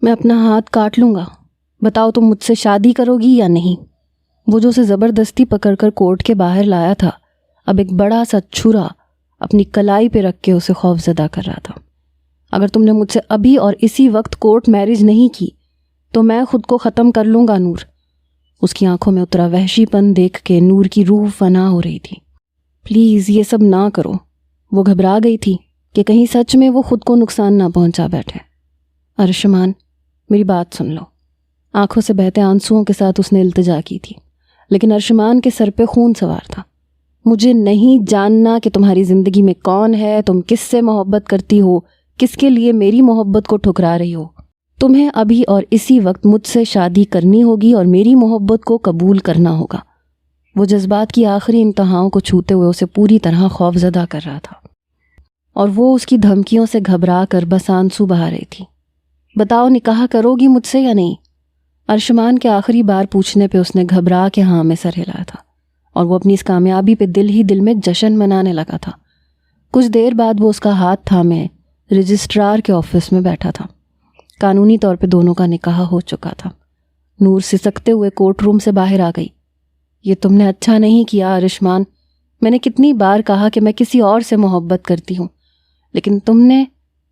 میں اپنا ہاتھ کاٹ لوں گا، بتاؤ تم مجھ سے شادی کرو گی یا نہیں؟ وہ جو اسے زبردستی پکڑ کر کورٹ کے باہر لایا تھا، اب ایک بڑا سا چھرا اپنی کلائی پہ رکھ کے اسے خوف زدہ کر رہا تھا۔ اگر تم نے مجھ سے ابھی اور اسی وقت کورٹ میرج نہیں کی تو میں خود کو ختم کر لوں گا نور۔ اس کی آنکھوں میں اترا وحشی پن دیکھ کے نور کی روح فنا ہو رہی تھی۔ پلیز یہ سب نہ کرو۔ وہ گھبرا گئی تھی کہ کہیں سچ میں وہ خود کو نقصان نہ پہنچا بیٹھے۔ ارشمان، میری بات سن لو۔ آنکھوں سے بہتے آنسوؤں کے ساتھ اس نے التجا کی تھی، لیکن ارشمان کے سر پہ خون سوار تھا۔ مجھے نہیں جاننا کہ تمہاری زندگی میں کون ہے، تم کس سے محبت کرتی ہو، کس کے لیے میری محبت کو ٹھکرا رہی ہو۔ تمہیں ابھی اور اسی وقت مجھ سے شادی کرنی ہوگی اور میری محبت کو قبول کرنا ہوگا۔ وہ جذبات کی آخری انتہاؤں کو چھوتے ہوئے اسے پوری طرح خوف زدہ کر رہا تھا، اور وہ اس کی دھمکیوں سے گھبرا کر بس آنسو بہا رہی تھی۔ بتاؤ نکاح کرو گی مجھ سے یا نہیں؟ ارشمان کے آخری بار پوچھنے پہ اس نے گھبرا کے ہاں میں سر ہلایا تھا، اور وہ اپنی اس کامیابی پہ دل ہی دل میں جشن منانے لگا تھا۔ کچھ دیر بعد وہ اس کا ہاتھ تھامے رجسٹرار کے آفس میں بیٹھا تھا۔ قانونی طور پہ دونوں کا نکاح ہو چکا تھا۔ نور سسکتے ہوئے کورٹ روم سے باہر آ گئی۔ یہ تم نے اچھا نہیں کیا ارشمان، میں نے کتنی بار کہا کہ میں کسی اور سے محبت کرتی ہوں، لیکن تم نے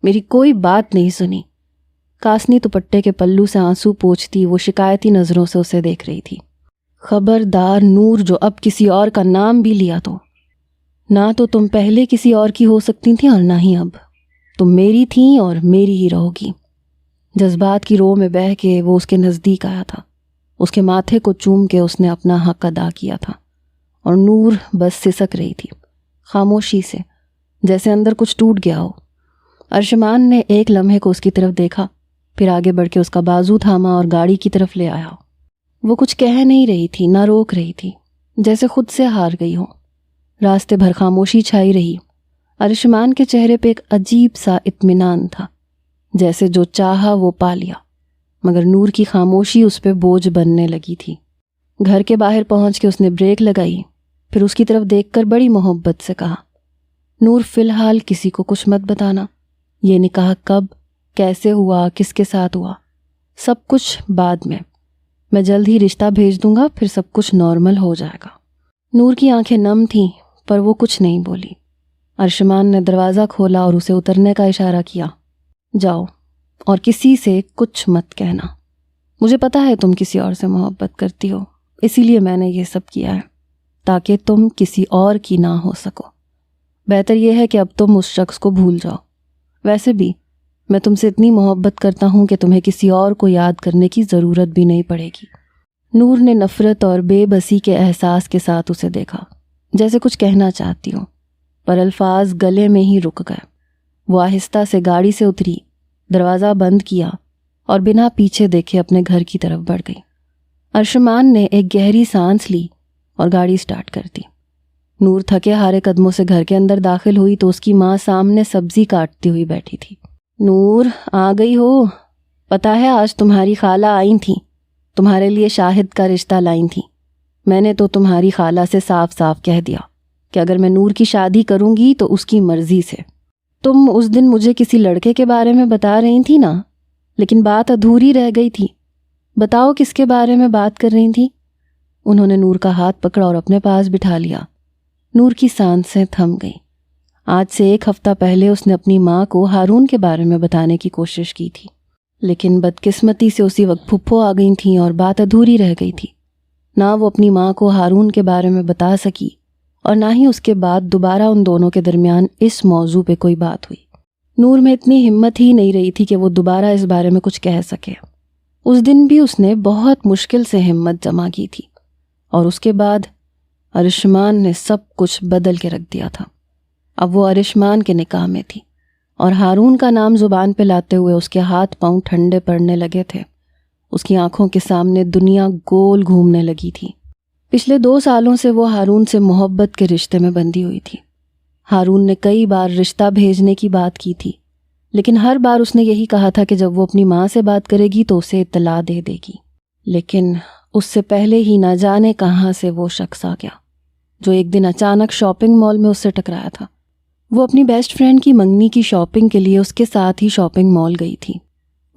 میری کوئی بات نہیں سنی۔ کاسنی دوپٹے کے پلو سے آنسو پوچھتی وہ شکایتی نظروں سے اسے دیکھ رہی تھی۔ خبردار نور، جو اب کسی اور کا نام بھی لیا تو نہ تو تم پہلے کسی اور کی ہو سکتی تھیں اور نہ ہی اب، تم میری تھیں اور میری ہی رہو گی۔ جذبات کی رو میں بہہ کے وہ اس کے نزدیک آیا تھا۔ اس کے ماتھے کو چوم کے اس نے اپنا حق ادا کیا تھا، اور نور بس سسک رہی تھی، خاموشی سے، جیسے اندر کچھ ٹوٹ گیا ہو۔ ارشمان نے ایک لمحے کو اس کی طرف دیکھا، پھر آگے بڑھ کے اس کا بازو تھاما اور گاڑی کی طرف لے آیا۔ وہ کچھ کہہ نہیں رہی تھی، نہ روک رہی تھی، جیسے خود سے ہار گئی ہو۔ راستے بھر خاموشی چھائی رہی۔ ارشمان کے چہرے پہ ایک عجیب سا اطمینان تھا، جیسے جو چاہا وہ پا لیا، مگر نور کی خاموشی اس پہ بوجھ بننے لگی تھی۔ گھر کے باہر پہنچ کے اس نے بریک لگائی، پھر اس کی طرف دیکھ کر بڑی محبت سے کہا، نور فی الحال کسی کو کچھ مت بتانا۔ یہ نکاح کب، کیسے ہوا، کس کے ساتھ ہوا، سب کچھ بعد میں جلد ہی رشتہ بھیج دوں گا، پھر سب کچھ نارمل ہو جائے گا۔ نور کی آنکھیں نم تھیں پر وہ کچھ نہیں بولی۔ ارشمان نے دروازہ کھولا اور اسے اترنے کا اشارہ کیا۔ جاؤ اور کسی سے کچھ مت کہنا۔ مجھے پتا ہے تم کسی اور سے محبت کرتی ہو، اسی لیے میں نے یہ سب کیا ہے، تاکہ تم کسی اور کی نہ ہو سکو۔ بہتر یہ ہے کہ اب تم اس شخص کو بھول جاؤ۔ ویسے بھی میں تم سے اتنی محبت کرتا ہوں کہ تمہیں کسی اور کو یاد کرنے کی ضرورت بھی نہیں پڑے گی۔ نور نے نفرت اور بے بسی کے احساس کے ساتھ اسے دیکھا، جیسے کچھ کہنا چاہتی ہو، پر الفاظ گلے میں ہی رک گئے۔ وہ آہستہ سے گاڑی سے اتری، دروازہ بند کیا اور بنا پیچھے دیکھے اپنے گھر کی طرف بڑھ گئی۔ ارشمان نے ایک گہری سانس لی اور گاڑی سٹارٹ کر دی۔ نور تھکے ہارے قدموں سے گھر کے اندر داخل ہوئی تو اس کی ماں سامنے سبزی کاٹتی ہوئی بیٹھی تھی۔ نور، آ گئی ہو؟ پتہ ہے آج تمہاری خالہ آئی تھیں، تمہارے لیے شاہد کا رشتہ لائی تھیں۔ میں نے تو تمہاری خالہ سے صاف صاف کہہ دیا کہ اگر میں نور کی شادی کروں گی تو اس کی مرضی سے۔ تم اس دن مجھے کسی لڑکے کے بارے میں بتا رہی تھی نا، لیکن بات ادھوری رہ گئی تھی۔ بتاؤ کس کے بارے میں بات کر رہی تھی؟ انہوں نے نور کا ہاتھ پکڑا اور اپنے پاس بٹھا لیا۔ نور کی سانسیں تھم گئیں۔ آج سے 1 ہفتہ پہلے اس نے اپنی ماں کو ہارون کے بارے میں بتانے کی کوشش کی تھی، لیکن بدقسمتی سے اسی وقت پھپھو آ گئی تھیں اور بات ادھوری رہ گئی تھی۔ نہ وہ اپنی ماں کو ہارون کے بارے میں بتا سکی اور نہ ہی اس کے بعد دوبارہ ان دونوں کے درمیان اس موضوع پہ کوئی بات ہوئی۔ نور میں اتنی ہمت ہی نہیں رہی تھی کہ وہ دوبارہ اس بارے میں کچھ کہہ سکے۔ اس دن بھی اس نے بہت مشکل سے ہمت جمع کی تھی، اور اس کے بعد ارشمان نے سب کچھ بدل کے رکھ دیا تھا۔ اب وہ ارشمان کے نکاح میں تھی، اور ہارون کا نام زبان پہ لاتے ہوئے اس کے ہاتھ پاؤں ٹھنڈے پڑنے لگے تھے۔ اس کی آنکھوں کے سامنے دنیا گول گھومنے لگی تھی۔ پچھلے 2 سالوں سے وہ ہارون سے محبت کے رشتے میں بندھی ہوئی تھی۔ ہارون نے کئی بار رشتہ بھیجنے کی بات کی تھی، لیکن ہر بار اس نے یہی کہا تھا کہ جب وہ اپنی ماں سے بات کرے گی تو اسے اطلاع دے دے گی۔ لیکن اس سے پہلے ہی نہ جانے کہاں سے وہ شخص آ گیا جو ایک دن اچانک شاپنگ مال میں اس سے ٹکرایا تھا۔ وہ اپنی بیسٹ فرینڈ کی منگنی کی شاپنگ کے لیے اس کے ساتھ ہی شاپنگ مال گئی تھی۔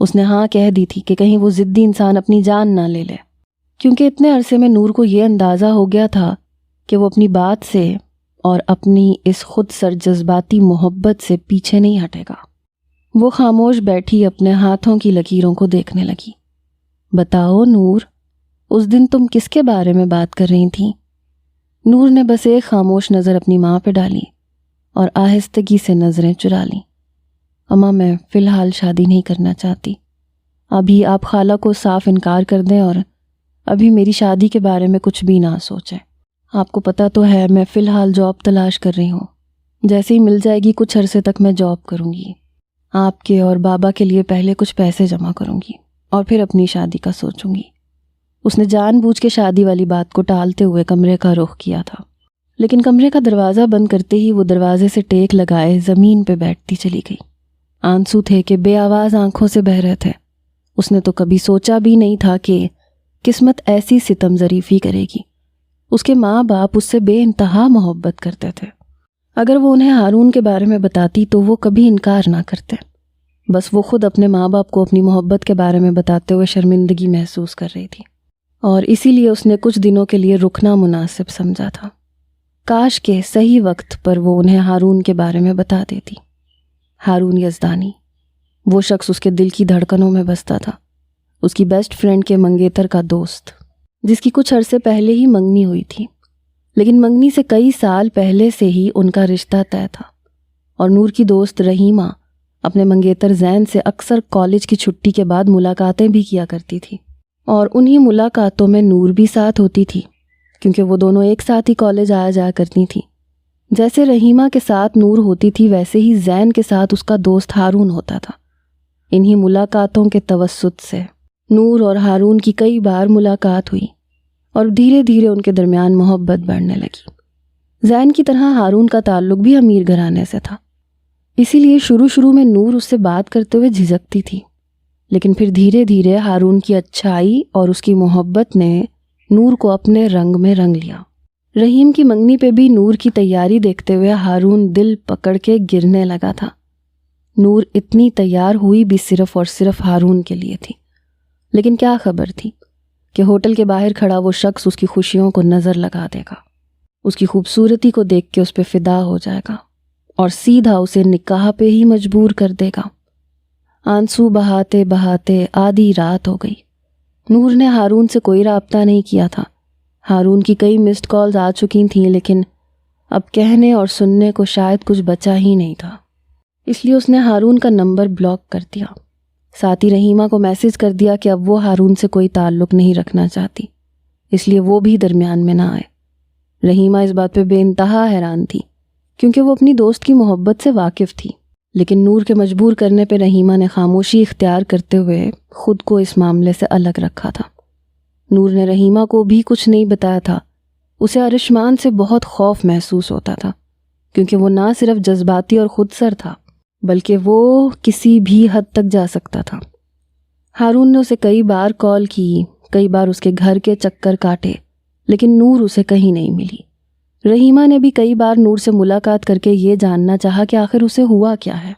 اس نے ہاں کہہ دی تھی کہ کہیں وہ ضدی انسان اپنی جان نہ لے لے، کیونکہ اتنے عرصے میں نور کو یہ اندازہ ہو گیا تھا کہ وہ اپنی بات سے اور اپنی اس خود سر جذباتی محبت سے پیچھے نہیں ہٹے گا۔ وہ خاموش بیٹھی اپنے ہاتھوں کی لکیروں کو دیکھنے لگی۔ بتاؤ نور، اس دن تم کس کے بارے میں بات کر رہی تھیں؟ نور نے بس ایک خاموش نظر اپنی ماں پہ ڈالی اور آہستگی سے نظریں چرا لیں۔ اماں، میں فی الحال شادی نہیں کرنا چاہتی۔ ابھی آپ خالہ کو صاف انکار کر دیں اور ابھی میری شادی کے بارے میں کچھ بھی نہ سوچیں۔ آپ کو پتہ تو ہے میں فی الحال جاب تلاش کر رہی ہوں۔ جیسے ہی مل جائے گی کچھ عرصے تک میں جاب کروں گی۔ آپ کے اور بابا کے لیے پہلے کچھ پیسے جمع کروں گی اور پھر اپنی شادی کا سوچوں گی۔ اس نے جان بوجھ کے شادی والی بات کو ٹالتے ہوئے کمرے کا رخ کیا تھا، لیکن کمرے کا دروازہ بند کرتے ہی وہ دروازے سے ٹیک لگائے زمین پہ بیٹھتی چلی گئی۔ آنسو تھے کہ بے آواز آنکھوں سے بہہ رہے تھے۔ اس نے تو کبھی سوچا بھی نہیں تھا کہ قسمت ایسی ستم ظریفی کرے گی۔ اس کے ماں باپ اس سے بے انتہا محبت کرتے تھے۔ اگر وہ انہیں ہارون کے بارے میں بتاتی تو وہ کبھی انکار نہ کرتے، بس وہ خود اپنے ماں باپ کو اپنی محبت کے بارے میں بتاتے ہوئے شرمندگی محسوس کر رہی تھی، اور اسی لیے اس نے کچھ دنوں کے لیے رکنا مناسب سمجھا تھا۔ کاش کہ صحیح وقت پر وہ انہیں ہارون کے بارے میں بتا دیتی۔ ہارون یزدانی، وہ شخص اس کے دل کی دھڑکنوں میں بستا تھا، اس کی بیسٹ فرینڈ کے منگیتر کا دوست، جس کی کچھ عرصے پہلے ہی منگنی ہوئی تھی، لیکن منگنی سے کئی سال پہلے سے ہی ان کا رشتہ طے تھا۔ اور نور کی دوست رحیمہ اپنے منگیتر زین سے اکثر کالج کی چھٹی کے بعد ملاقاتیں بھی کیا کرتی تھی، اور انہی ملاقاتوں میں نور بھی ساتھ ہوتی تھی، کیونکہ وہ دونوں ایک ساتھ ہی کالج آیا جایا کرتی تھیں۔ جیسے رحیمہ کے ساتھ نور ہوتی تھی ویسے ہی زین کے ساتھ اس کا دوست ہارون ہوتا تھا۔ انہی ملاقاتوں کے توسط سے نور اور ہارون کی کئی بار ملاقات ہوئی اور دھیرے دھیرے ان کے درمیان محبت بڑھنے لگی۔ زین کی طرح ہارون کا تعلق بھی امیر گھرانے سے تھا، اسی لیے شروع میں نور اس سے بات کرتے ہوئے جھجکتی تھی، لیکن پھر دھیرے دھیرے ہارون کی اچھائی اور اس کی محبت نے نور کو اپنے رنگ میں رنگ لیا۔ رحیم کی منگنی پہ بھی نور کی تیاری دیکھتے ہوئے ہارون دل پکڑ کے گرنے لگا تھا۔ نور اتنی تیار ہوئی بھی صرف اور صرف ہارون کے لیے تھی، لیکن کیا خبر تھی کہ ہوٹل کے باہر کھڑا وہ شخص اس کی خوشیوں کو نظر لگا دے گا، اس کی خوبصورتی کو دیکھ کے اس پہ فدا ہو جائے گا اور سیدھا اسے نکاح پہ ہی مجبور کر دے گا۔ آنسو بہاتے بہاتے آدھی رات ہو گئی۔ نور نے ہارون سے کوئی رابطہ نہیں کیا تھا۔ ہارون کی کئی مسڈ کالز آ چکی تھیں، لیکن اب کہنے اور سننے کو شاید کچھ بچا ہی نہیں تھا، اس لیے اس نے ہارون کا نمبر بلاک کر دیا۔ ساتھ ہی رحیمہ کو میسج کر دیا کہ اب وہ ہارون سے کوئی تعلق نہیں رکھنا چاہتی، اس لیے وہ بھی درمیان میں نہ آئے۔ رحیمہ اس بات پہ بے انتہا حیران تھی، کیونکہ وہ اپنی دوست کی محبت سے واقف تھی، لیکن نور کے مجبور کرنے پہ رحیمہ نے خاموشی اختیار کرتے ہوئے خود کو اس معاملے سے الگ رکھا تھا۔ نور نے رحیمہ کو بھی کچھ نہیں بتایا تھا۔ اسے ارشمان سے بہت خوف محسوس ہوتا تھا، کیونکہ وہ نہ صرف جذباتی اور خود سر تھا بلکہ وہ کسی بھی حد تک جا سکتا تھا۔ ہارون نے اسے کئی بار کال کی، کئی بار اس کے گھر کے چکر کاٹے، لیکن نور اسے کہیں نہیں ملی۔ رحیمہ نے بھی کئی بار نور سے ملاقات کر کے یہ جاننا چاہا کہ آخر اسے ہوا کیا ہے،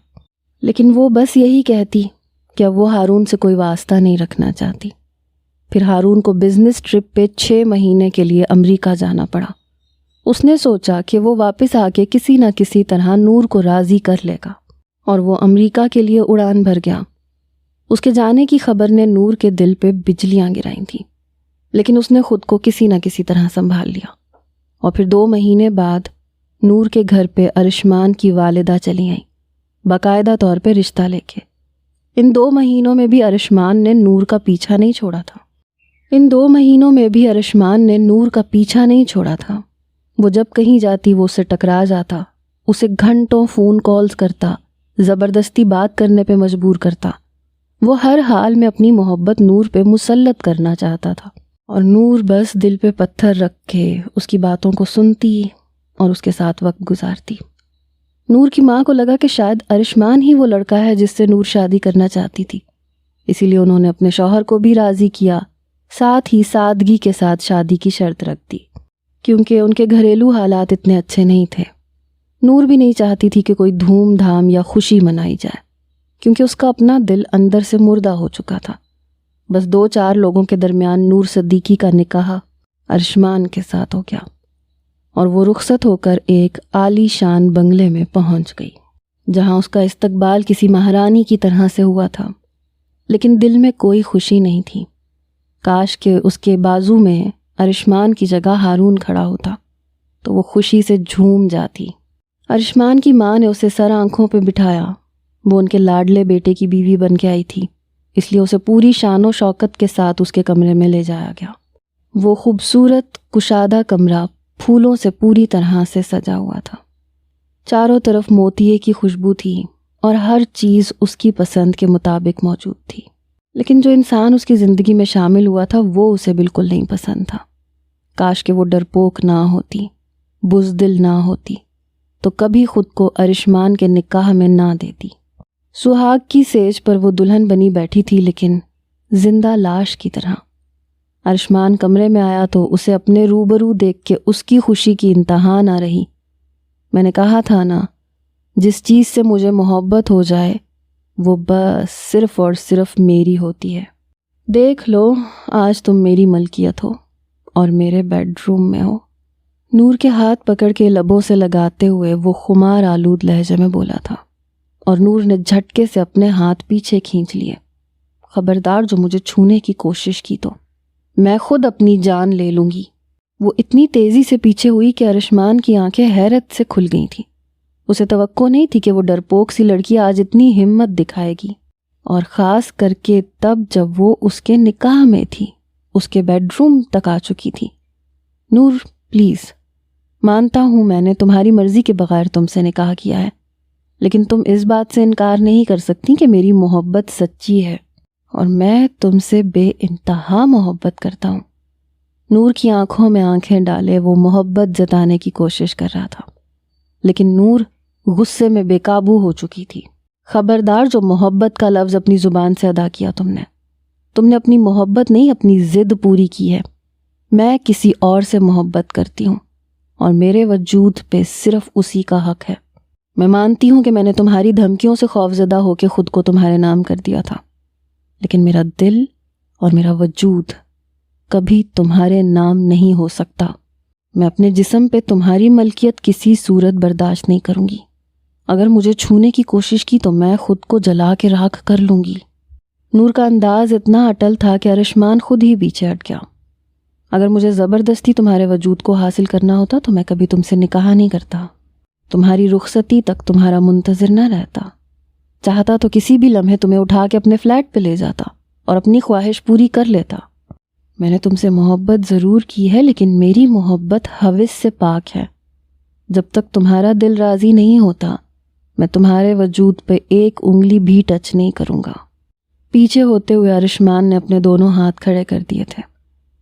لیکن وہ بس یہی کہتی کہ اب وہ ہارون سے کوئی واسطہ نہیں رکھنا چاہتی۔ پھر ہارون کو بزنس ٹرپ پہ 6 مہینے کے لیے امریکہ جانا پڑا۔ اس نے سوچا کہ وہ واپس آ کے کسی نہ کسی طرح نور کو راضی کر لے گا، اور وہ امریکہ کے لیے اڑان بھر گیا۔ اس کے جانے کی خبر نے نور کے دل پہ بجلیاں گرائی تھیں، لیکن اس نے خود کو کسی نہ کسی طرح سنبھال لیا۔ اور پھر 2 مہینے بعد نور کے گھر پہ ارشمان کی والدہ چلی آئیں، باقاعدہ طور پہ رشتہ لے کے۔ ان 2 مہینوں میں بھی ارشمان نے نور کا پیچھا نہیں چھوڑا تھا۔ وہ جب کہیں جاتی وہ اسے ٹکرا جاتا، اسے گھنٹوں فون کالز کرتا، زبردستی بات کرنے پہ مجبور کرتا۔ وہ ہر حال میں اپنی محبت نور پہ مسلط کرنا چاہتا تھا، اور نور بس دل پہ پتھر رکھ کے اس کی باتوں کو سنتی اور اس کے ساتھ وقت گزارتی۔ نور کی ماں کو لگا کہ شاید ارشمان ہی وہ لڑکا ہے جس سے نور شادی کرنا چاہتی تھی، اسی لیے انہوں نے اپنے شوہر کو بھی راضی کیا، ساتھ ہی سادگی کے ساتھ شادی کی شرط رکھ دی، کیونکہ ان کے گھریلو حالات اتنے اچھے نہیں تھے۔ نور بھی نہیں چاہتی تھی کہ کوئی دھوم دھام یا خوشی منائی جائے، کیونکہ اس کا اپنا دل اندر سے مردہ ہو چکا تھا۔ بس 2-4 لوگوں کے درمیان نور صدیقی کا نکاح ارشمان کے ساتھ ہو گیا اور وہ رخصت ہو کر ایک عالی شان بنگلے میں پہنچ گئی، جہاں اس کا استقبال کسی مہارانی کی طرح سے ہوا تھا، لیکن دل میں کوئی خوشی نہیں تھی۔ کاش کہ اس کے بازو میں ارشمان کی جگہ ہارون کھڑا ہوتا تو وہ خوشی سے جھوم جاتی۔ ارشمان کی ماں نے اسے سر آنکھوں پہ بٹھایا۔ وہ ان کے لاڈلے بیٹے کی بیوی بن کے آئی تھی، اس لیے اسے پوری شان و شوکت کے ساتھ اس کے کمرے میں لے جایا گیا۔ وہ خوبصورت کشادہ کمرہ پھولوں سے پوری طرح سے سجا ہوا تھا۔ چاروں طرف موتیے کی خوشبو تھی اور ہر چیز اس کی پسند کے مطابق موجود تھی، لیکن جو انسان اس کی زندگی میں شامل ہوا تھا وہ اسے بالکل نہیں پسند تھا۔ کاش کہ وہ ڈرپوک نہ ہوتی، بزدل نہ ہوتی، تو کبھی خود کو ارشمان کے نکاح میں نہ دیتی۔ سہاگ کی سیج پر وہ دلہن بنی بیٹھی تھی، لیکن زندہ لاش کی طرح۔ ارشمان کمرے میں آیا تو اسے اپنے روبرو دیکھ کے اس کی خوشی کی انتہا نہ رہی۔ میں نے کہا تھا نا، جس چیز سے مجھے محبت ہو جائے وہ بس صرف اور صرف میری ہوتی ہے۔ دیکھ لو، آج تم میری ملکیت ہو اور میرے بیڈ روم میں ہو۔ نور کے ہاتھ پکڑ کے لبوں سے لگاتے ہوئے وہ خمار آلود لہجے میں بولا تھا، اور نور نے جھٹکے سے اپنے ہاتھ پیچھے کھینچ لیے۔ خبردار جو مجھے چھونے کی کوشش کی تو میں خود اپنی جان لے لوں گی۔ وہ اتنی تیزی سے پیچھے ہوئی کہ ارشمان کی آنکھیں حیرت سے کھل گئی تھیں۔ اسے توقع نہیں تھی کہ وہ ڈرپوک سی لڑکی آج اتنی ہمت دکھائے گی، اور خاص کر کے تب جب وہ اس کے نکاح میں تھی، اس کے بیڈ روم تک آ چکی تھی۔ نور پلیز، مانتا ہوں میں نے تمہاری مرضی کے بغیر تم سے نکاح کیا ہے، لیکن تم اس بات سے انکار نہیں کر سکتی کہ میری محبت سچی ہے، اور میں تم سے بے انتہا محبت کرتا ہوں۔ نور کی آنکھوں میں آنکھیں ڈالے وہ محبت جتانے کی کوشش کر رہا تھا، لیکن نور غصے میں بے قابو ہو چکی تھی۔ خبردار جو محبت کا لفظ اپنی زبان سے ادا کیا تم نے اپنی محبت نہیں، اپنی ضد پوری کی ہے۔ میں کسی اور سے محبت کرتی ہوں اور میرے وجود پہ صرف اسی کا حق ہے۔ میں مانتی ہوں کہ میں نے تمہاری دھمکیوں سے خوفزدہ ہو کے خود کو تمہارے نام کر دیا تھا، لیکن میرا دل اور میرا وجود کبھی تمہارے نام نہیں ہو سکتا۔ میں اپنے جسم پہ تمہاری ملکیت کسی صورت برداشت نہیں کروں گی۔ اگر مجھے چھونے کی کوشش کی تو میں خود کو جلا کے راکھ کر لوں گی۔ نور کا انداز اتنا اٹل تھا کہ ارشمان خود ہی پیچھے ہٹ گیا۔ اگر مجھے زبردستی تمہارے وجود کو حاصل کرنا ہوتا تو میں کبھی تم سے نکاح نہیں کرتا، تمہاری رخصتی تک تمہارا منتظر نہ رہتا۔ چاہتا تو کسی بھی لمحے تمہیں اٹھا کے اپنے فلیٹ پہ لے جاتا اور اپنی خواہش پوری کر لیتا۔ میں نے تم سے محبت ضرور کی ہے، لیکن میری محبت ہوس سے پاک ہے۔ جب تک تمہارا دل راضی نہیں ہوتا میں تمہارے وجود پہ ایک انگلی بھی ٹچ نہیں کروں گا۔ پیچھے ہوتے ہوئے ارشمان نے اپنے دونوں ہاتھ کھڑے کر دیے تھے،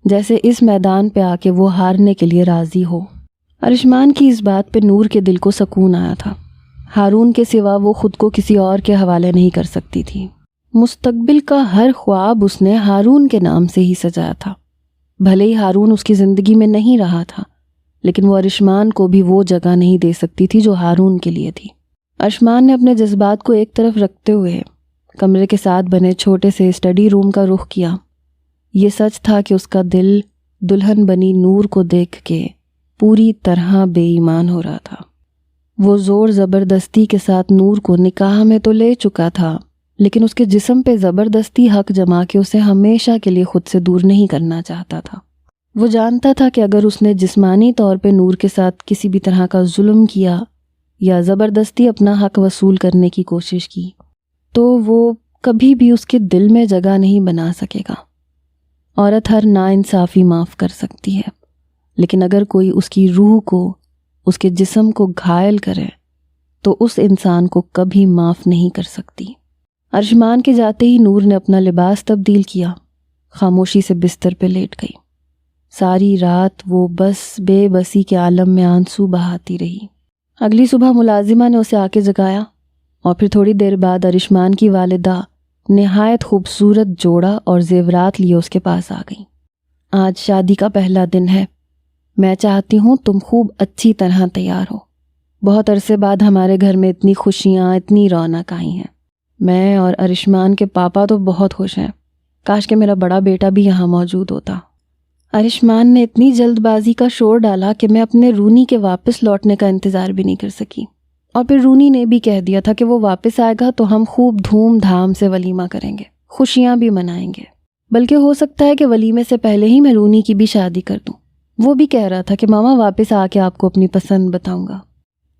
جیسے اس میدان پہ آ کے وہ ہارنے کے لیے راضی ہو۔ ارشمان کی اس بات پہ نور کے دل کو سکون آیا تھا۔ ہارون کے سوا وہ خود کو کسی اور کے حوالے نہیں کر سکتی تھی۔ مستقبل کا ہر خواب اس نے ہارون کے نام سے ہی سجایا تھا۔ بھلے ہی ہارون اس کی زندگی میں نہیں رہا تھا، لیکن وہ ارشمان کو بھی وہ جگہ نہیں دے سکتی تھی جو ہارون کے لیے تھی۔ ارشمان نے اپنے جذبات کو ایک طرف رکھتے ہوئے کمرے کے ساتھ بنے چھوٹے سے اسٹڈی روم کا رخ کیا۔ یہ سچ تھا کہ اس کا دل دلہن بنی نور کو دیکھ کے پوری طرح بے ایمان ہو رہا تھا۔ وہ زور زبردستی کے ساتھ نور کو نکاح میں تو لے چکا تھا، لیکن اس کے جسم پہ زبردستی حق جما کے اسے ہمیشہ کے لیے خود سے دور نہیں کرنا چاہتا تھا۔ وہ جانتا تھا کہ اگر اس نے جسمانی طور پہ نور کے ساتھ کسی بھی طرح کا ظلم کیا یا زبردستی اپنا حق وصول کرنے کی کوشش کی تو وہ کبھی بھی اس کے دل میں جگہ نہیں بنا سکے گا۔ عورت ہر ناانصافی معاف کر سکتی ہے، لیکن اگر کوئی اس کی روح کو، اس کے جسم کو گھائل کرے تو اس انسان کو کبھی معاف نہیں کر سکتی۔ ارشمان کے جاتے ہی نور نے اپنا لباس تبدیل کیا، خاموشی سے بستر پہ لیٹ گئی۔ ساری رات وہ بس بے بسی کے عالم میں آنسو بہاتی رہی۔ اگلی صبح ملازمہ نے اسے آ کے جگایا، اور پھر تھوڑی دیر بعد ارشمان کی والدہ نہایت خوبصورت جوڑا اور زیورات لیے اس کے پاس آ گئیں۔ آج شادی کا پہلا دن ہے، میں چاہتی ہوں تم خوب اچھی طرح تیار ہو۔ بہت عرصے بعد ہمارے گھر میں اتنی خوشیاں، اتنی رونق آئی ہیں۔ میں اور ارشمان کے پاپا تو بہت خوش ہیں، کاش کہ میرا بڑا بیٹا بھی یہاں موجود ہوتا۔ ارشمان نے اتنی جلد بازی کا شور ڈالا کہ میں اپنے رونی کے واپس لوٹنے کا انتظار بھی نہیں کر سکی، اور پھر رونی نے بھی کہہ دیا تھا کہ وہ واپس آئے گا تو ہم خوب دھوم دھام سے ولیمہ کریں گے، خوشیاں بھی منائیں گے، بلکہ ہو سکتا ہے کہ ولیمے سے پہلے ہی میں رونی کی بھی شادی کر دوں۔ وہ بھی کہہ رہا تھا کہ ماما واپس آ کے آپ کو اپنی پسند بتاؤں گا،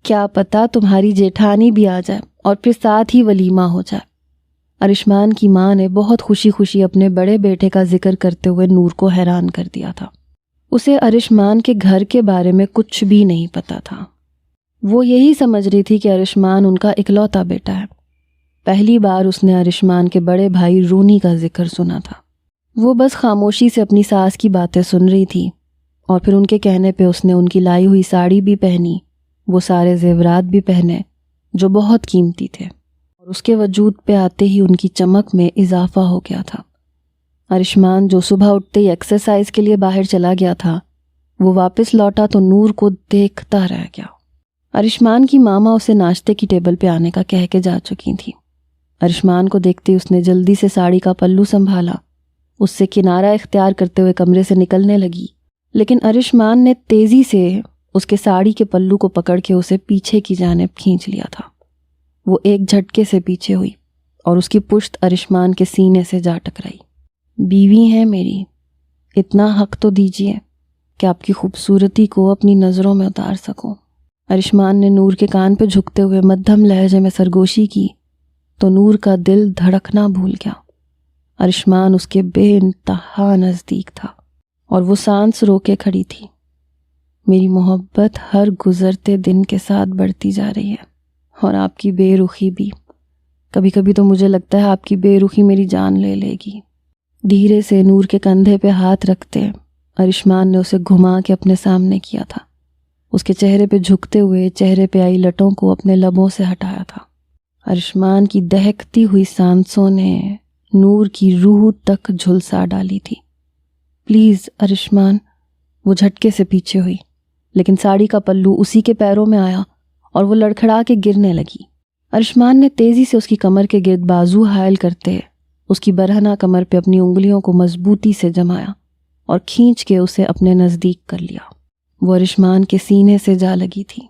کیا پتہ تمہاری جیٹھانی بھی آ جائے اور پھر ساتھ ہی ولیمہ ہو جائے۔ ارشمان کی ماں نے بہت خوشی خوشی اپنے بڑے بیٹے کا ذکر کرتے ہوئے نور کو حیران کر دیا تھا۔ اسے ارشمان کے گھر کے بارے میں کچھ بھی نہیں پتا تھا۔ وہ یہی سمجھ رہی تھی کہ ارشمان ان کا اکلوتا بیٹا ہے۔ پہلی بار اس نے ارشمان کے بڑے بھائی رونی کا ذکر سنا تھا۔ وہ بس خاموشی سے اپنی ساس کی باتیں سن رہی تھی، اور پھر ان کے کہنے پہ اس نے ان کی لائی ہوئی ساڑی بھی پہنی، وہ سارے زیورات بھی پہنے جو بہت قیمتی تھے، اور اس کے وجود پہ آتے ہی ان کی چمک میں اضافہ ہو گیا تھا۔ ارشمان جو صبح اٹھتے ہی ایکسرسائز کے لیے باہر چلا گیا تھا، وہ واپس لوٹا تو نور کو دیکھتا رہ گیا۔ ارشمان کی ماما اسے ناشتے کی ٹیبل پہ آنے کا کہہ کے جا چکی تھی۔ ارشمان کو دیکھتے اس نے جلدی سے ساڑی کا پلو سنبھالا، اس سے کنارہ اختیار کرتے ہوئے کمرے سے نکلنے لگی، لیکن ارشمان نے تیزی سے اس کے ساڑی کے پلو کو پکڑ کے اسے پیچھے کی جانب کھینچ لیا تھا۔ وہ ایک جھٹکے سے پیچھے ہوئی اور اس کی پشت ارشمان کے سینے سے جا ٹکرائی۔ بیوی ہے میری، اتنا حق تو دیجیے کہ آپ کی خوبصورتی کو اپنی نظروں میں اتار سکوں۔ ارشمان نے نور کے کان پہ جھکتے ہوئے مدھم لہجے میں سرگوشی کی تو نور کا دل دھڑکنا بھول گیا۔ ارشمان اس کے بے انتہا نزدیک تھا اور وہ سانس رو کے کھڑی تھی۔ میری محبت ہر گزرتے دن کے ساتھ بڑھتی جا رہی ہے، اور آپ کی بے رخی بھی۔ کبھی کبھی تو مجھے لگتا ہے آپ کی بے رخی میری جان لے لے گی۔ دھیرے سے نور کے کندھے پہ ہاتھ رکھتے ارشمان نے اسے گھما کے اپنے سامنے کیا تھا۔ اس کے چہرے پہ جھکتے ہوئے چہرے پہ آئی لٹوں کو اپنے لبوں سے ہٹایا تھا۔ ارشمان کی دہکتی ہوئی سانسوں نے نور کی روح تک جھلسا ڈالی تھی۔ پلیز ارشمان، وہ جھٹکے سے پیچھے ہوئی، لیکن ساڑی کا پلو اسی کے پیروں میں آیا اور وہ لڑکھڑا کے گرنے لگی۔ ارشمان نے تیزی سے اس کی کمر کے گرد بازو حائل کرتے اس کی برہنہ کمر پہ اپنی انگلیوں کو مضبوطی سے جمایا اور کھینچ کے اسے اپنے نزدیک کر لیا۔ وہ ارشمان کے سینے سے جا لگی تھی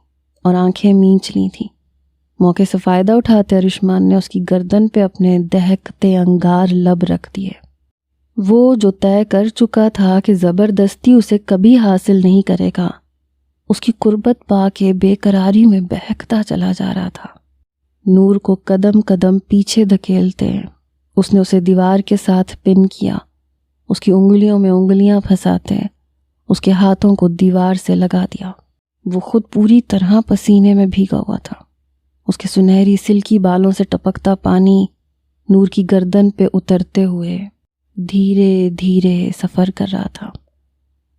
اور آنکھیں مینچ لی تھیں۔ موقع سے فائدہ اٹھاتے ارشمان نے اس کی گردن پہ اپنے دہکتے انگار لب رکھ دیے۔ وہ جو طے کر چکا تھا کہ زبردستی اسے کبھی حاصل نہیں کرے گا، اس کی قربت پا کے بے قراری میں بہکتا چلا جا رہا تھا۔ نور کو قدم قدم پیچھے دھکیلتے اس نے اسے دیوار کے ساتھ پن کیا، اس کی انگلیوں میں انگلیاں پھنساتے اس کے ہاتھوں کو دیوار سے لگا دیا۔ وہ خود پوری طرح پسینے میں بھیگا ہوا تھا۔ اس کے سنہری سلکی بالوں سے ٹپکتا پانی نور کی گردن پہ اترتے ہوئے دھیرے دھیرے سفر کر رہا تھا۔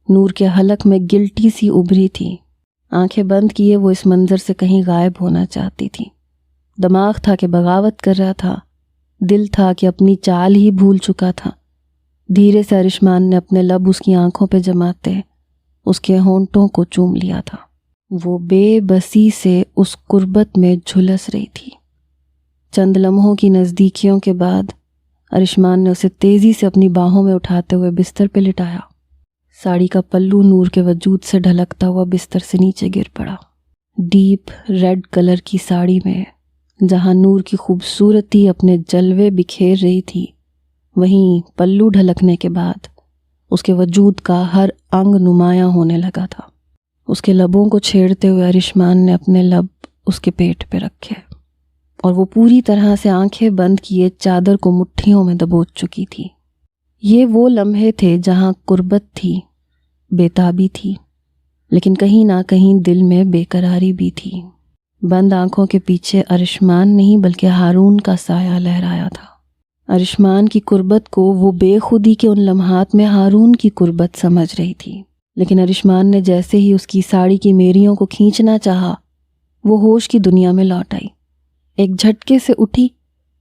نور کے حلق میں گلٹی سی ابھری تھی۔ آنکھیں بند کیے وہ اس منظر سے کہیں غائب ہونا چاہتی تھی۔ دماغ تھا کہ بغاوت کر رہا تھا، دل تھا کہ اپنی چال ہی بھول چکا تھا۔ دھیرے سے ارشمان نے اپنے لب اس کی آنکھوں پہ جماتے اس کے ہونٹوں کو چوم لیا تھا۔ وہ بے بسی سے اس قربت میں جھلس رہی تھی۔ چند لمحوں کی نزدیکیوں کے بعد ارشمان نے اسے تیزی سے اپنی باہوں میں اٹھاتے ہوئے بستر پہ لٹایا۔ ساڑی کا پلو نور کے وجود سے ڈھلکتا ہوا بستر سے نیچے گر پڑا۔ ڈیپ ریڈ کلر کی ساڑی میں جہاں نور کی خوبصورتی اپنے جلوے بکھیر رہی تھی، وہیں پلو ڈھلکنے کے بعد اس کے وجود کا ہر انگ نمایاں ہونے لگا تھا۔ اس کے لبوں کو چھیڑتے ہوئے ارشمان نے اپنے لب اس کے پیٹ پہ رکھے اور وہ پوری طرح سے آنکھیں بند کیے چادر کو مٹھیوں میں دبوچ چکی تھی۔ یہ وہ لمحے تھے جہاں قربت تھی، بےتابی تھی، لیکن کہیں نہ کہیں دل میں بے قراری بھی تھی۔ بند آنکھوں کے پیچھے ارشمان نہیں بلکہ ہارون کا سایہ لہرایا تھا۔ ارشمان کی قربت کو وہ بے خودی کے ان لمحات میں ہارون کی قربت سمجھ رہی تھی، لیکن ارشمان نے جیسے ہی اس کی ساڑی کی میریوں کو کھینچنا چاہا، وہ ہوش کی دنیا میں لوٹ آئی۔ ایک جھٹکے سے اٹھی،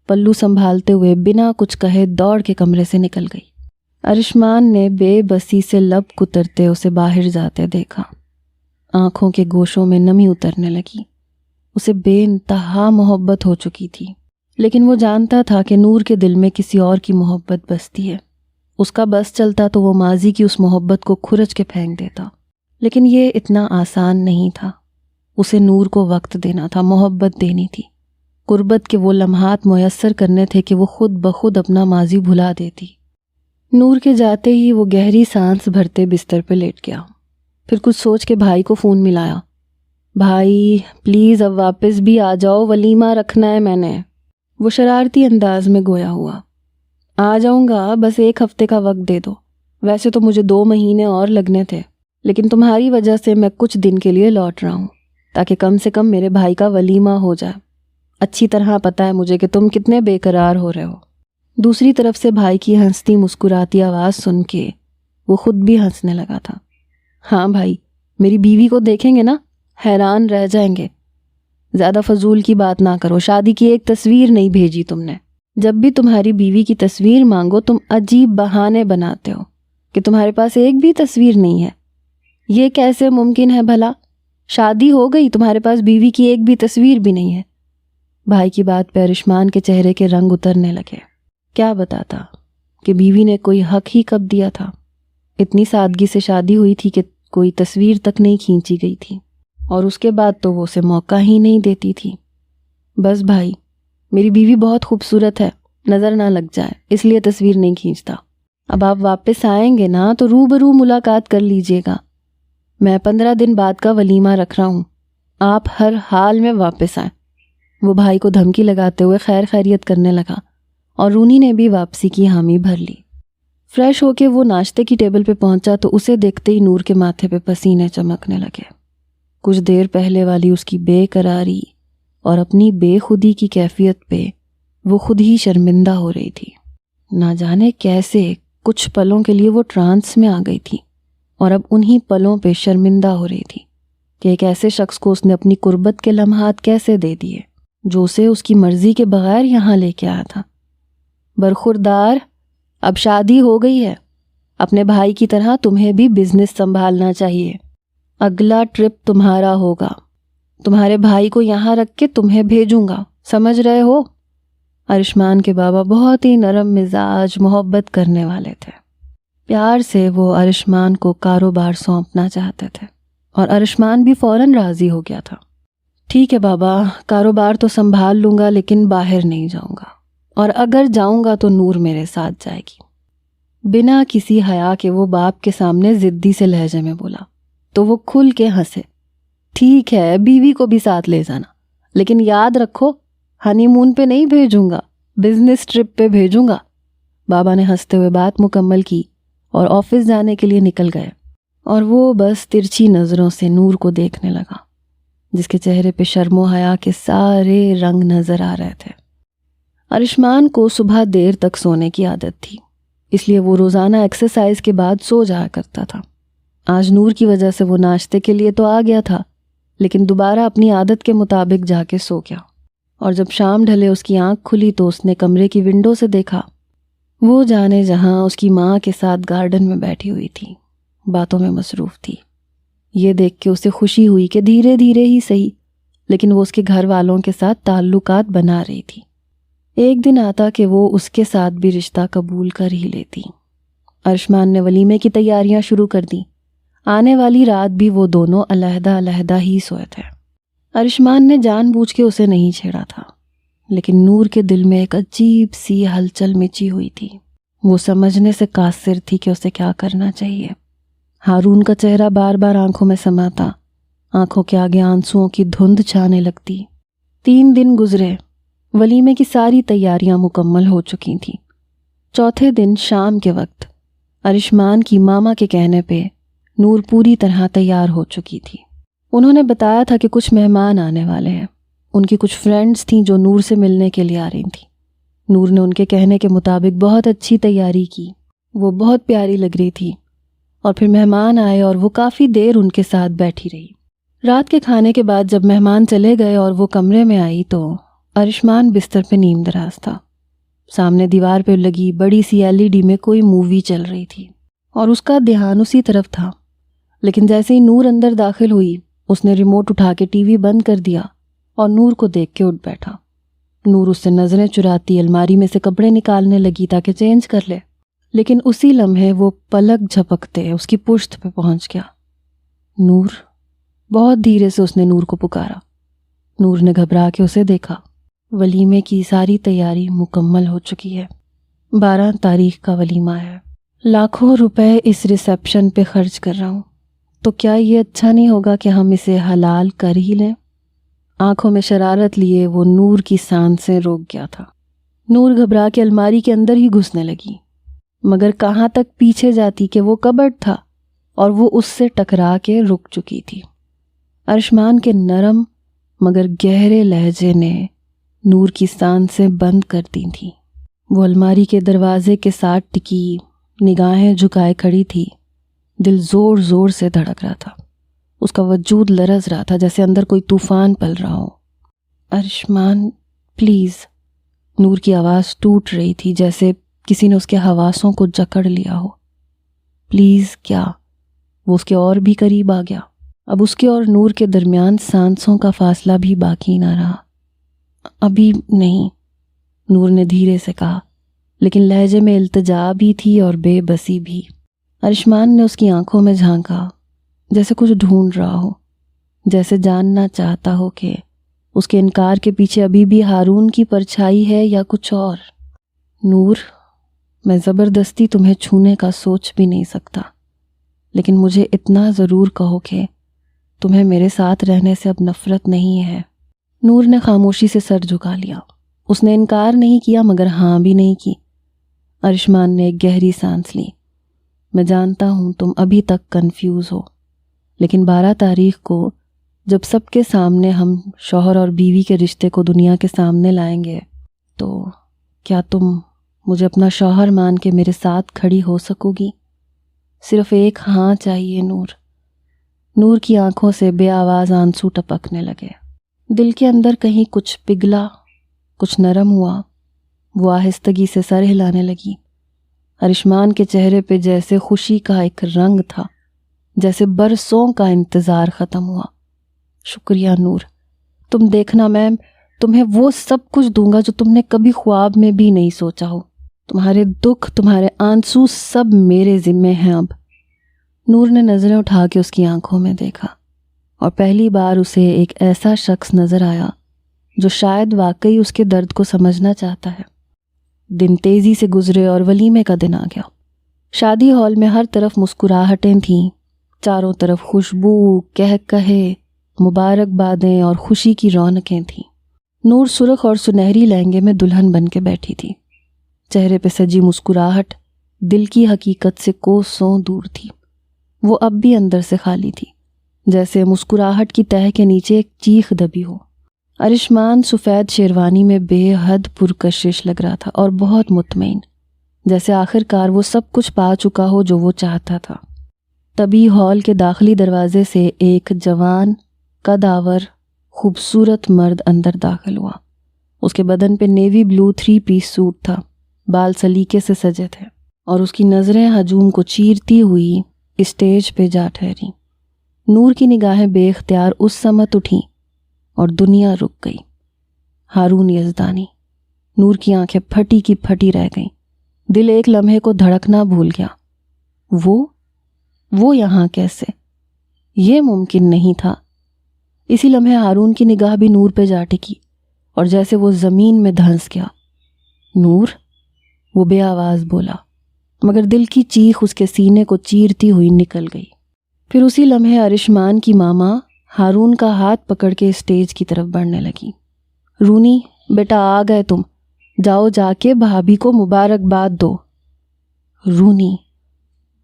پلو سنبھالتے ہوئے بنا کچھ کہے دوڑ کے کمرے سے نکل گئی۔ ارشمان نے بے بسی سے لب کترتے اسے باہر جاتے دیکھا۔ آنکھوں کے گوشوں میں نمی اترنے لگی۔ اسے بے انتہا محبت ہو چکی تھی۔ لیکن وہ جانتا تھا کہ نور کے دل میں کسی اور کی محبت بستی ہے۔ اس کا بس چلتا تو وہ ماضی کی اس محبت کو کھرچ کے پھینک دیتا، لیکن یہ اتنا آسان نہیں تھا۔ اسے نور کو وقت دینا تھا، محبت دینی تھی، قربت کے وہ لمحات میسر کرنے تھے کہ وہ خود بخود اپنا ماضی بھلا دیتی۔ نور کے جاتے ہی وہ گہری سانس بھرتے بستر پہ لیٹ گیا، پھر کچھ سوچ کے بھائی کو فون ملایا۔ بھائی پلیز اب واپس بھی آ جاؤ، ولیمہ رکھنا ہے میں نے۔ وہ شرارتی انداز میں گویا ہوا۔ آ جاؤں گا، بس 1 ہفتے کا وقت دے دو۔ ویسے تو مجھے 2 مہینے اور لگنے تھے، لیکن تمہاری وجہ سے میں کچھ دن کے لیے لوٹ رہا ہوں، تاکہ کم سے کم میرے بھائی کا ولیمہ ہو جائے۔ اچھی طرح پتہ ہے مجھے کہ تم کتنے بے قرار ہو رہے ہو۔ دوسری طرف سے بھائی کی ہنستی مسکراتی آواز سن کے وہ خود بھی ہنسنے لگا تھا۔ ہاں بھائی، میری بیوی کو دیکھیں گے نا، حیران رہ جائیں گے۔ زیادہ فضول کی بات نہ کرو، شادی کی ایک تصویر نہیں بھیجی تم نے۔ جب بھی تمہاری بیوی کی تصویر مانگو تم عجیب بہانے بناتے ہو کہ تمہارے پاس ایک بھی تصویر نہیں ہے۔ یہ کیسے ممکن ہے بھلا؟ شادی ہو گئی، تمہارے پاس بیوی کی ایک بھی تصویر بھی نہیں ہے۔ بھائی کی بات پہ ارشمان کے چہرے کے رنگ اترنے لگے۔ کیا بتاتا کہ بیوی نے کوئی حق ہی کب دیا تھا؟ اتنی سادگی سے شادی ہوئی تھی کہ کوئی تصویر تک نہیں کھینچی گئی تھی، اور اس کے بعد تو وہ اسے موقع ہی نہیں دیتی تھی۔ بس بھائی، میری بیوی بہت خوبصورت ہے، نظر نہ لگ جائے، اس لیے تصویر نہیں کھینچتا۔ اب آپ واپس آئیں گے نا تو روبرو ملاقات کر لیجئے گا۔ میں 15 دن بعد کا ولیمہ رکھ رہا ہوں، آپ ہر حال میں واپس آئیں۔ وہ بھائی کو دھمکی لگاتے ہوئے خیر خیریت کرنے لگا، اور رونی نے بھی واپسی کی حامی بھر لی۔ فریش ہو کے وہ ناشتے کی ٹیبل پہ پہنچا تو اسے دیکھتے ہی نور کے ماتھے پہ پسینے چمکنے لگے۔ کچھ دیر پہلے والی اس کی بے قراری اور اپنی بے خودی کی کیفیت پہ وہ خود ہی شرمندہ ہو رہی تھی۔ نہ جانے کیسے کچھ پلوں کے لیے وہ ٹرانس میں آ گئی تھی، اور اب انہی پلوں پہ شرمندہ ہو رہی تھی کہ ایک ایسے شخص کو اس نے اپنی قربت کے لمحات کیسے دے دیے جو اسے اس کی مرضی کے بغیر یہاں لے کے آیا تھا۔ برخوردار، اب شادی ہو گئی ہے، اپنے بھائی کی طرح تمہیں بھی بزنس سنبھالنا چاہیے۔ اگلا ٹرپ تمہارا ہوگا، تمہارے بھائی کو یہاں رکھ کے تمہیں بھیجوں گا، سمجھ رہے ہو؟ ارشمان کے بابا بہت ہی نرم مزاج، محبت کرنے والے تھے۔ پیار سے وہ ارشمان کو کاروبار سونپنا چاہتے تھے، اور ارشمان بھی فوراً راضی ہو گیا تھا۔ ٹھیک ہے بابا، کاروبار تو سنبھال لوں گا، لیکن باہر نہیں جاؤں گا، اور اگر جاؤں گا تو نور میرے ساتھ جائے گی۔ بنا کسی حیا کے وہ باپ کے سامنے ضدی سے لہجے میں بولا تو وہ کھل کے ہنسے۔ ٹھیک ہے، بیوی کو بھی ساتھ لے جانا، لیکن یاد رکھو ہنی مون پہ نہیں بھیجوں گا، بزنس ٹرپ پہ بھیجوں گا۔ بابا نے ہنستے ہوئے بات مکمل کی اور آفس جانے کے لیے نکل گئے، اور وہ بس ترچھی نظروں سے نور کو دیکھنے لگا، جس کے چہرے پہ شرم و حیا کے سارے رنگ نظر آ رہے تھے۔ ارشمان کو صبح دیر تک سونے کی عادت تھی، اس لیے وہ روزانہ ایکسرسائز کے بعد سو جایا کرتا تھا۔ آج نور کی وجہ سے وہ ناشتے کے لیے تو آ گیا تھا، لیکن دوبارہ اپنی عادت کے مطابق جا کے سو گیا، اور جب شام ڈھلے اس کی آنکھ کھلی تو اس نے کمرے کی ونڈو سے دیکھا وہ جانے جہاں اس کی ماں کے ساتھ گارڈن میں بیٹھی ہوئی تھی، باتوں میں مصروف تھی۔ یہ دیکھ کے اسے خوشی ہوئی کہ دھیرے دھیرے ہی صحیح، لیکن وہ اس کے گھر والوں کے ساتھ تعلقات بنا رہی تھی۔ ایک دن آتا کہ وہ اس کے ساتھ بھی رشتہ قبول کر ہی لیتی۔ ارشمان نے ولیمے کی تیاریاں شروع کر دیں۔ آنے والی رات بھی وہ دونوں علیحدہ علیحدہ ہی سوئے تھے۔ ارشمان نے جان بوجھ کے اسے نہیں چھیڑا تھا، لیکن نور کے دل میں ایک عجیب سی ہلچل مچی ہوئی تھی۔ وہ سمجھنے سے قاصر تھی کہ اسے کیا کرنا چاہیے۔ ہارون کا چہرہ بار بار آنکھوں میں سماتا، آنکھوں کے آگے آنسوؤں کی دھند چھانے لگتی۔ 3 دن گزرے، ولیمے کی ساری تیاریاں مکمل ہو چکی تھیں۔ چوتھے دن شام کے وقت ارشمان کی ماما کے کہنے پہ نور پوری طرح تیار ہو چکی تھی۔ انہوں نے بتایا تھا کہ کچھ مہمان آنے والے ہیں، ان کی کچھ فرینڈز تھیں جو نور سے ملنے کے لیے آ رہی تھیں۔ نور نے ان کے کہنے کے مطابق بہت اچھی تیاری کی، وہ بہت پیاری لگ رہی تھی، اور پھر مہمان آئے اور وہ کافی دیر ان کے ساتھ بیٹھی رہی۔ رات کے کھانے کے بعد جب مہمان چلے گئے اور وہ کمرے میں آئی تو ارشمان بستر پہ نیم دراز تھا۔ سامنے دیوار پہ لگی بڑی سی LED میں کوئی مووی چل رہی تھی، اور اس کا دھیان اسی طرف تھا، لیکن جیسے ہی نور اندر داخل ہوئی اس نے ریموٹ اٹھا کے ٹی وی بند کر دیا اور نور کو دیکھ کے اٹھ بیٹھا۔ نور اس سے نظریں چراتی الماری میں سے کپڑے نکالنے لگی تاکہ چینج کر لے، لیکن اسی لمحے وہ پلک جھپکتے اس کی پشت پہ پہنچ گیا۔ نور! بہت دھیرے سے اس نے نور کو پکارا۔ نور نے گھبرا کے اسے دیکھا۔ ولیمے کی ساری تیاری مکمل ہو چکی ہے۔ 12 تاریخ کا ولیمہ ہے۔ لاکھوں روپے اس ریسیپشن پہ خرچ کر رہا ہوں، تو کیا یہ اچھا نہیں ہوگا کہ ہم اسے حلال کر ہی لیں؟ آنکھوں میں شرارت لیے وہ نور کی سانسیں روک گیا تھا۔ نور گھبرا کے الماری کے اندر ہی گھسنے لگی، مگر کہاں تک پیچھے جاتی کہ وہ کبڈ تھا اور وہ اس سے ٹکرا کے رک چکی تھی۔ ارشمان کے نرم مگر گہرے لہجے نے نور کی سانسیں بند کر دی تھیں۔ وہ الماری کے دروازے کے ساتھ ٹکی، نگاہیں جھکائے کھڑی تھی۔ دل زور زور سے دھڑک رہا تھا، اس کا وجود لرز رہا تھا جیسے اندر کوئی طوفان پل رہا ہو۔ ارشمان پلیز، نور کی آواز ٹوٹ رہی تھی جیسے کسی نے اس کے حواسوں کو جکڑ لیا ہو۔ پلیز کیا؟ وہ اس کے اور بھی قریب آ گیا۔ اب اس کے اور نور کے درمیان سانسوں کا فاصلہ بھی باقی نہ رہا۔ ابھی نہیں، نور نے دھیرے سے کہا، لیکن لہجے میں التجا بھی تھی اور بے بسی بھی۔ ارشمان نے اس کی آنکھوں میں جھانکا، جیسے کچھ ڈھونڈ رہا ہو، جیسے جاننا چاہتا ہو کہ اس کے انکار کے پیچھے ابھی بھی ہارون کی پرچھائی ہے یا کچھ اور۔ نور، میں زبردستی تمہیں چھونے کا سوچ بھی نہیں سکتا، لیکن مجھے اتنا ضرور کہو کہ تمہیں میرے ساتھ رہنے سے اب نفرت نہیں ہے۔ نور نے خاموشی سے سر جھکا لیا۔ اس نے انکار نہیں کیا مگر ہاں بھی نہیں کی۔ ارشمان نے ایک گہری سانس لی۔ میں جانتا ہوں تم ابھی تک کنفیوز ہو، لیکن 12 تاریخ کو جب سب کے سامنے ہم شوہر اور بیوی کے رشتے کو دنیا کے سامنے لائیں گے، تو کیا تم مجھے اپنا شوہر مان کے میرے ساتھ کھڑی ہو سکو گی؟ صرف ایک ہاں چاہیے نور۔ نور کی آنکھوں سے بے آواز آنسو ٹپکنے لگے۔ دل کے اندر کہیں کچھ پگھلا، کچھ نرم ہوا۔ وہ آہستگی سے سر ہلانے لگی۔ ارشمان کے چہرے پہ جیسے خوشی کا ایک رنگ تھا، جیسے برسوں کا انتظار ختم ہوا۔ شکریہ نور، تم دیکھنا میں تمہیں وہ سب کچھ دوں گا جو تم نے کبھی خواب میں بھی نہیں سوچا ہو۔ تمہارے دکھ، تمہارے آنسو سب میرے ذمے ہیں اب۔ نور نے نظریں اٹھا کے اس کی آنکھوں میں دیکھا، اور پہلی بار اسے ایک ایسا شخص نظر آیا جو شاید واقعی اس کے درد کو سمجھنا چاہتا ہے۔ دن تیزی سے گزرے اور ولیمے کا دن آ گیا۔ شادی ہال میں ہر طرف مسکراہٹیں تھیں، چاروں طرف خوشبو، کہے مبارکبادیں اور خوشی کی رونقیں تھیں۔ نور سرخ اور سنہری لہنگے میں دلہن بن کے بیٹھی تھی۔ چہرے پہ سجی مسکراہٹ دل کی حقیقت سے کوسوں دور تھی۔ وہ اب بھی اندر سے خالی تھی، جیسے مسکراہٹ کی تہہ کے نیچے ایک چیخ دبی ہو۔ ارشمان سفید شیروانی میں بے حد پرکشش لگ رہا تھا اور بہت مطمئن، جیسے آخر کار وہ سب کچھ پا چکا ہو جو وہ چاہتا تھا۔ تبھی ہال کے داخلی دروازے سے ایک جوان، قدآور، خوبصورت مرد اندر داخل ہوا۔ اس کے بدن پہ نیوی بلو 3 پیس سوٹ تھا، بال سلیقے سے سجے تھے، اور اس کی نظریں ہجوم کو چیرتی ہوئی اسٹیج پہ جا ٹھہری۔ نور کی نگاہیں بے اختیار اس سمت اٹھیں اور دنیا رک گئی۔ ہارون یزدانی۔ نور کی آنکھیں پھٹی کی پھٹی رہ گئیں۔ دل ایک لمحے کو دھڑکنا بھول گیا۔ وہ یہاں کیسے؟ یہ ممکن نہیں تھا۔ اسی لمحے ہارون کی نگاہ بھی نور پہ جا ٹکی اور جیسے وہ زمین میں دھنس گیا۔ نور، وہ بے آواز بولا، مگر دل کی چیخ اس کے سینے کو چیرتی ہوئی نکل گئی۔ پھر اسی لمحے ارشمان کی ماما ہارون کا ہاتھ پکڑ کے اسٹیج کی طرف بڑھنے لگی۔ رونی بیٹا، آ گئے تم، جاؤ جا کے بھابھی کو مبارکباد دو۔ رونی،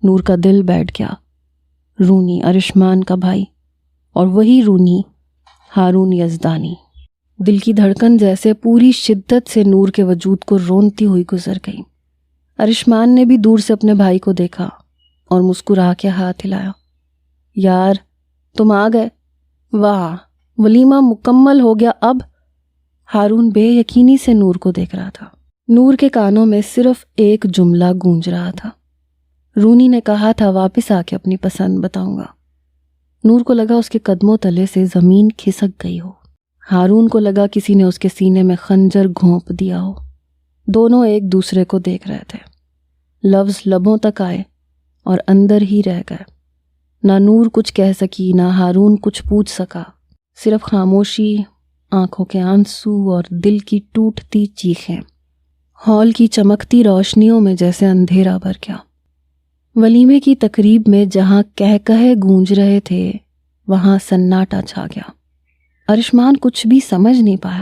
نور کا دل بیٹھ گیا۔ رونی، ارشمان کا بھائی، اور وہی رونی ہارون یزدانی۔ دل کی دھڑکن جیسے پوری شدت سے نور کے وجود کو رونتی ہوئی گزر گئی۔ ارشمان نے بھی دور سے اپنے بھائی کو دیکھا اور مسکرا کے ہاتھ ہلایا۔ یار، تم آ گئے، واہ، ولیمہ مکمل ہو گیا اب۔ ہارون بے یقینی سے نور کو دیکھ رہا تھا۔ نور کے کانوں میں صرف ایک جملہ گونج رہا تھا، رونی نے کہا تھا واپس آ کے اپنی پسند بتاؤں گا۔ نور کو لگا اس کے قدموں تلے سے زمین کھسک گئی ہو۔ ہارون کو لگا کسی نے اس کے سینے میں خنجر گھونپ دیا ہو۔ دونوں ایک دوسرے کو دیکھ رہے تھے۔ لفظ لبوں تک آئے اور اندر ہی رہ گئے۔ نہ نور کچھ کہہ سکی، نہ ہارون کچھ پوچھ سکا، صرف خاموشی، آنکھوں کے آنسو اور دل کی ٹوٹتی چیخیں۔ ہال کی چمکتی روشنیوں میں جیسے اندھیرا بھر گیا۔ ولیمے کی تقریب میں جہاں کہے گونج رہے تھے وہاں سناٹا چھا گیا۔ ارشمان کچھ بھی سمجھ نہیں پایا،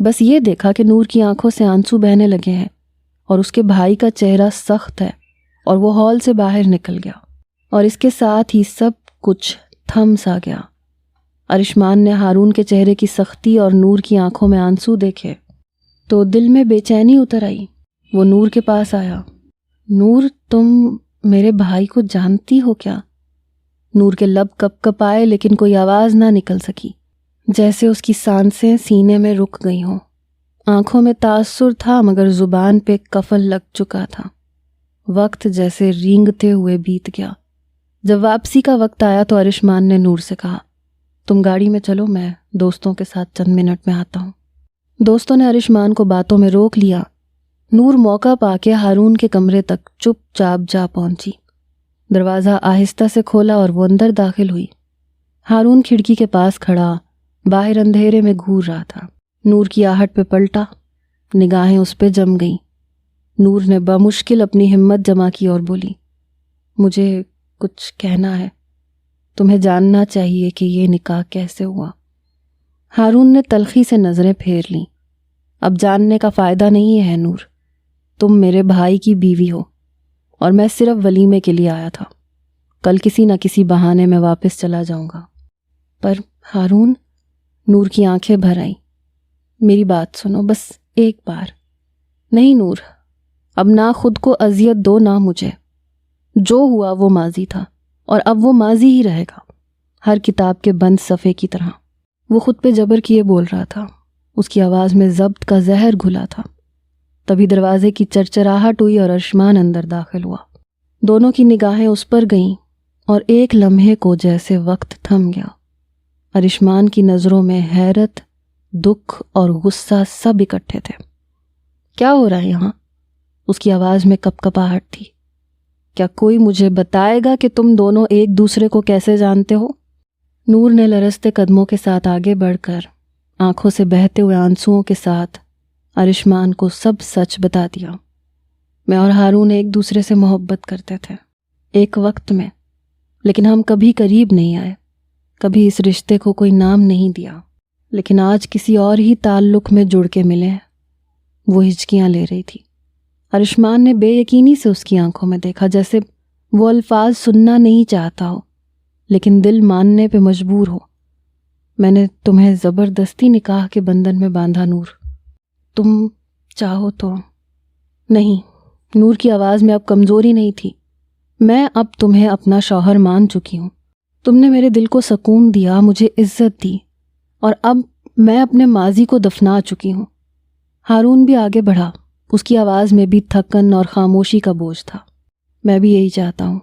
بس یہ دیکھا کہ نور کی آنکھوں سے آنسو بہنے لگے ہیں اور اس کے بھائی کا چہرہ سخت ہے اور وہ ہال سے باہر نکل گیا، اور اس کے ساتھ ہی سب کچھ تھم سا گیا۔ ارشمان نے ہارون کے چہرے کی سختی اور نور کی آنکھوں میں آنسو دیکھے تو دل میں بے چینی اتر آئی۔ وہ نور کے پاس آیا۔ نور، تم میرے بھائی کو جانتی ہو کیا؟ نور کے لب کپ کپائے لیکن کوئی آواز نہ نکل سکی، جیسے اس کی سانسیں سینے میں رک گئی ہوں۔ آنکھوں میں تاثر تھا مگر زبان پہ قفل لگ چکا تھا۔ وقت جیسے رینگتے ہوئے بیت گیا۔ جب واپسی کا وقت آیا تو ارشمان نے نور سے کہا، تم گاڑی میں چلو، میں دوستوں کے ساتھ چند منٹ میں آتا ہوں۔ دوستوں نے ارشمان کو باتوں میں روک لیا۔ نور موقع پا کے ہارون کے کمرے تک چپ چاپ جا پہنچی۔ دروازہ آہستہ سے کھولا اور وہ اندر داخل ہوئی۔ ہارون کھڑکی کے پاس کھڑا باہر اندھیرے میں گھور رہا تھا۔ نور کی آہٹ پہ پلٹا، نگاہیں اس پہ جم گئیں۔ نور نے بمشکل اپنی ہمت جمع کی اور بولی، مجھے کچھ کہنا ہے، تمہیں جاننا چاہیے کہ یہ نکاح کیسے ہوا۔ ہارون نے تلخی سے نظریں پھیر لیں۔ اب جاننے کا فائدہ نہیں ہے نور، تم میرے بھائی کی بیوی ہو اور میں صرف ولیمے کے لیے آیا تھا۔ کل کسی نہ کسی بہانے میں واپس چلا جاؤں گا۔ پر ہارون، نور کی آنکھیں بھر آئیں۔ میری بات سنو، بس ایک بار۔ نہیں نور، اب نہ خود کو اذیت دو نہ مجھے۔ جو ہوا وہ ماضی تھا اور اب وہ ماضی ہی رہے گا، ہر کتاب کے بند صفحے کی طرح۔ وہ خود پہ جبر کیے بول رہا تھا، اس کی آواز میں ضبط کا زہر گھلا تھا۔ تبھی دروازے کی چرچراہٹ ہوئی اور ارشمان اندر داخل ہوا۔ دونوں کی نگاہیں اس پر گئیں اور ایک لمحے کو جیسے وقت تھم گیا۔ ارشمان کی نظروں میں حیرت، دکھ اور غصہ سب اکٹھے تھے۔ کیا ہو رہا ہے یہاں؟ اس کی آواز میں کپ کپاہٹ تھی۔ کیا کوئی مجھے بتائے گا کہ تم دونوں ایک دوسرے کو کیسے جانتے ہو؟ نور نے لرزتے قدموں کے ساتھ آگے بڑھ کر آنکھوں سے بہتے ہوئے آنسوؤں کے ساتھ ارشمان کو سب سچ بتا دیا۔ میں اور ہارون ایک دوسرے سے محبت کرتے تھے ایک وقت میں، لیکن ہم کبھی قریب نہیں آئے، کبھی اس رشتے کو کوئی نام نہیں دیا، لیکن آج کسی اور ہی تعلق میں جڑ کے ملے ہیں۔ وہ ہچکیاں لے رہی تھی۔ ارشمان نے بے یقینی سے اس کی آنکھوں میں دیکھا، جیسے وہ الفاظ سننا نہیں چاہتا ہو لیکن دل ماننے پہ مجبور ہو۔ میں نے تمہیں زبردستی نکاح کے بندھن میں باندھا نور، تم چاہو تو۔ نہیں، نور کی آواز میں اب کمزوری نہیں تھی۔ میں اب تمہیں اپنا شوہر مان چکی ہوں۔ تم نے میرے دل کو سکون دیا، مجھے عزت دی، اور اب میں اپنے ماضی کو دفنا چکی ہوں۔ ہارون بھی آگے بڑھا، اس کی آواز میں بھی تھکن اور خاموشی کا بوجھ تھا۔ میں بھی یہی چاہتا ہوں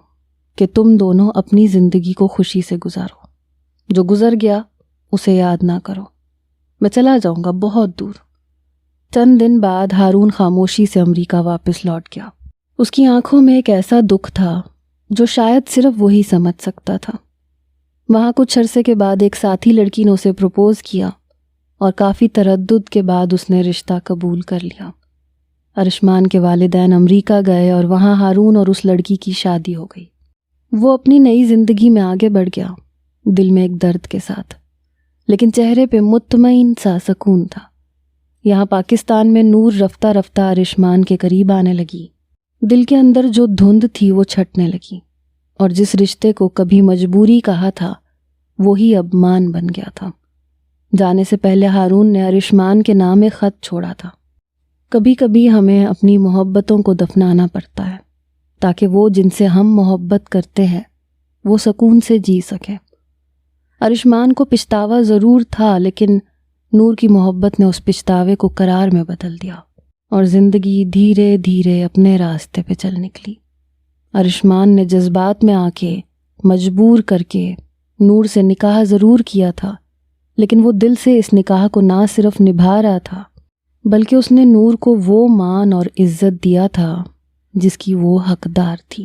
کہ تم دونوں اپنی زندگی کو خوشی سے گزارو۔ جو گزر گیا اسے یاد نہ کرو۔ میں چلا جاؤں گا بہت دور۔ چند دن بعد ہارون خاموشی سے امریکہ واپس لوٹ گیا۔ اس کی آنکھوں میں ایک ایسا دکھ تھا جو شاید صرف وہی سمجھ سکتا تھا۔ وہاں کچھ عرصے کے بعد ایک ساتھی لڑکی نے اسے پروپوز کیا اور کافی تردد کے بعد اس نے رشتہ قبول کر لیا۔ ارشمان کے والدین امریکہ گئے اور وہاں ہارون اور اس لڑکی کی شادی ہو گئی۔ وہ اپنی نئی زندگی میں آگے بڑھ گیا، دل میں ایک درد کے ساتھ، لیکن چہرے پہ مطمئن سا سکون تھا۔ یہاں پاکستان میں نور رفتہ رفتہ ارشمان کے قریب آنے لگی۔ دل کے اندر جو دھند تھی وہ چھٹنے لگی، اور جس رشتے کو کبھی مجبوری کہا تھا وہی اب مان بن گیا تھا۔ جانے سے پہلے ہارون نے ارشمان کے نام ایک خط چھوڑا تھا۔ کبھی کبھی ہمیں اپنی محبتوں کو دفنانا پڑتا ہے تاکہ وہ جن سے ہم محبت کرتے ہیں وہ سکون سے جی سکے۔ ارشمان کو پچھتاوا ضرور تھا، لیکن نور کی محبت نے اس پچھتاوے کو قرار میں بدل دیا اور زندگی دھیرے دھیرے اپنے راستے پہ چل نکلی۔ ارشمان نے جذبات میں آ کے مجبور کر کے نور سے نکاح ضرور کیا تھا، لیکن وہ دل سے اس نکاح کو نہ صرف نبھا رہا تھا بلکہ اس نے نور کو وہ مان اور عزت دیا تھا جس کی وہ حقدار تھی۔